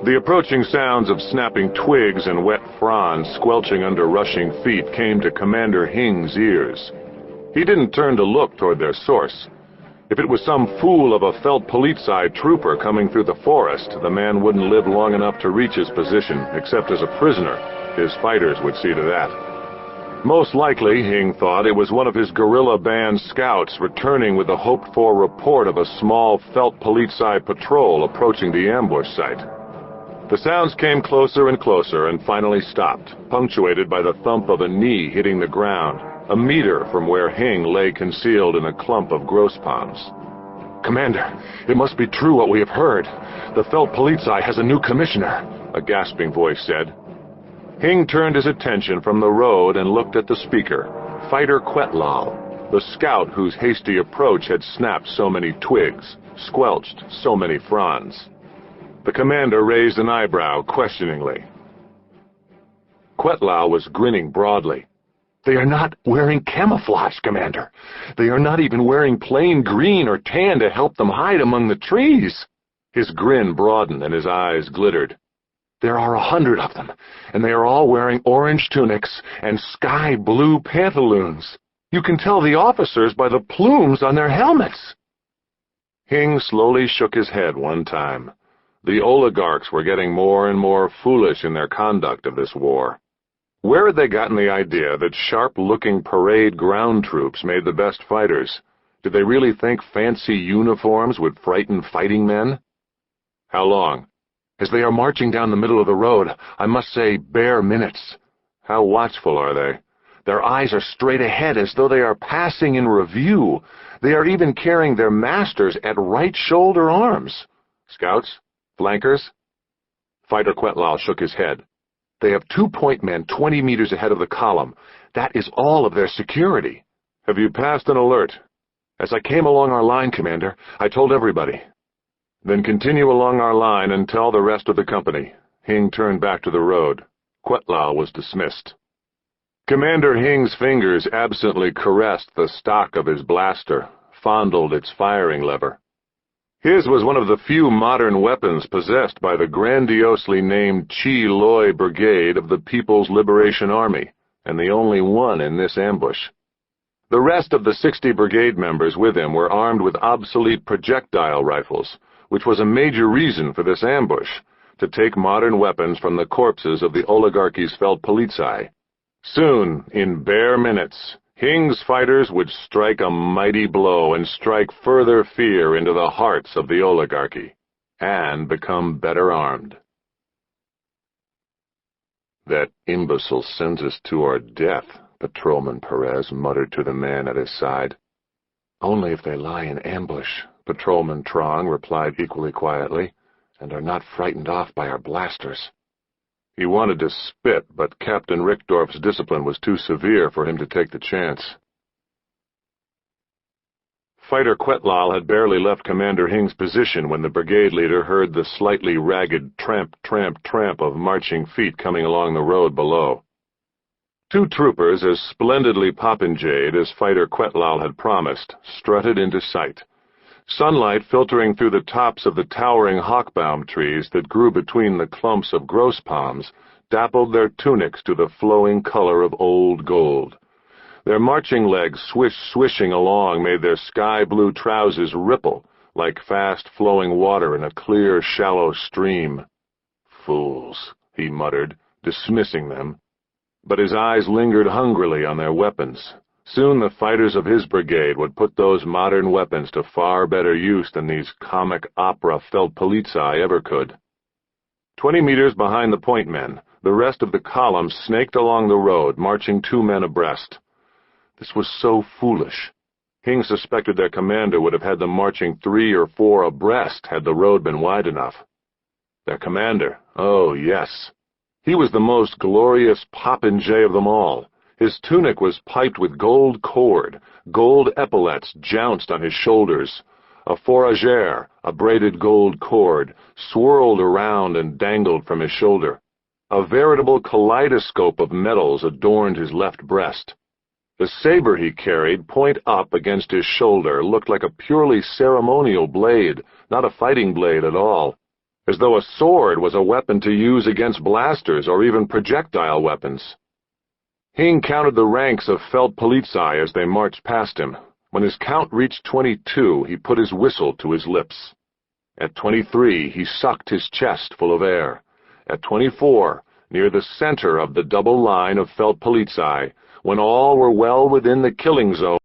The approaching sounds of snapping twigs and wet fronds squelching under rushing feet came to Commander Hing's ears. He didn't turn to look toward their source. If it was some fool of a Feldpolizei trooper coming through the forest, the man wouldn't live long enough to reach his position, except as a prisoner. His fighters would see to that. Most likely, Hing thought, it was one of his guerrilla band scouts returning with the hoped-for report of a small Feldpolizei patrol approaching the ambush site. The sounds came closer and closer and finally stopped, punctuated by the thump of a knee hitting the ground, a meter from where Hing lay concealed in a clump of gross palms. "Commander, it must be true what we have heard. The Feldpolizei has a new commissioner," a gasping voice said. Hing turned his attention from the road and looked at the speaker, Fighter Quetlal, the scout whose hasty approach had snapped so many twigs, squelched so many fronds. The commander raised an eyebrow questioningly. Quetlal was grinning broadly. "They are not wearing camouflage, Commander. They are not even wearing plain green or tan to help them hide among the trees." His grin broadened and his eyes glittered. "There are 100 of them, and they are all wearing orange tunics and sky blue pantaloons. You can tell the officers by the plumes on their helmets." Hing slowly shook his head one time. The oligarchs were getting more and more foolish in their conduct of this war. Where had they gotten the idea that sharp-looking parade ground troops made the best fighters? Did they really think fancy uniforms would frighten fighting men? "How long?" "As they are marching down the middle of the road, I must say bare minutes." "How watchful are they?" "Their eyes are straight ahead as though they are passing in review. They are even carrying their masters at right shoulder arms." "Scouts? Flankers?" Fighter Quetlal shook his head. "They have 2 point men 20 meters ahead of the column. That is all of their security." "Have you passed an alert?" "As I came along our line, Commander, I told everybody." "Then continue along our line and tell the rest of the company." Hing turned back to the road. Quetlal was dismissed. Commander Hing's fingers absently caressed the stock of his blaster, fondled its firing lever. His was one of the few modern weapons possessed by the grandiosely named Chi Loy Brigade of the People's Liberation Army, and the only one in this ambush. The rest of the 60 brigade members with him were armed with obsolete projectile rifles, which was a major reason for this ambush, to take modern weapons from the corpses of the oligarchy's Feldpolizei. Soon, in bare minutes, Hing's fighters would strike a mighty blow and strike further fear into the hearts of the oligarchy, and become better armed. "That imbecile sends us to our death," Patrolman Perez muttered to the man at his side. "Only if they lie in ambush," Patrolman Trong replied equally quietly, "and are not frightened off by our blasters." He wanted to spit, but Captain Richtdorf's discipline was too severe for him to take the chance. Fighter Quetlal had barely left Commander Hing's position when the brigade leader heard the slightly ragged tramp, tramp, tramp of marching feet coming along the road below. 2 troopers, as splendidly popinjayed as Fighter Quetlal had promised, strutted into sight. Sunlight filtering through the tops of the towering hawkbaum trees that grew between the clumps of gross palms dappled their tunics to the flowing color of old gold. Their marching legs swishing along made their sky-blue trousers ripple like fast-flowing water in a clear, shallow stream. "Fools," he muttered, dismissing them. But his eyes lingered hungrily on their weapons. Soon the fighters of his brigade would put those modern weapons to far better use than these comic opera Feldpolizei ever could. 20 meters behind the point men, the rest of the column snaked along the road, marching 2 men abreast. This was so foolish. Hing suspected their commander would have had them marching 3 or 4 abreast had the road been wide enough. Their commander, oh yes. He was the most glorious popinjay of them all. His tunic was piped with gold cord, gold epaulets jounced on his shoulders. A fourragère, a braided gold cord, swirled around and dangled from his shoulder. A veritable kaleidoscope of medals adorned his left breast. The saber he carried, point up against his shoulder, looked like a purely ceremonial blade, not a fighting blade at all. as though a sword was a weapon to use against blasters or even projectile weapons. Hing counted the ranks of Feldpolizei as they marched past him. When his count reached 22, he put his whistle to his lips. At 23, he sucked his chest full of air. At 24, near the center of the double line of Feldpolizei, when all were well within the killing zone,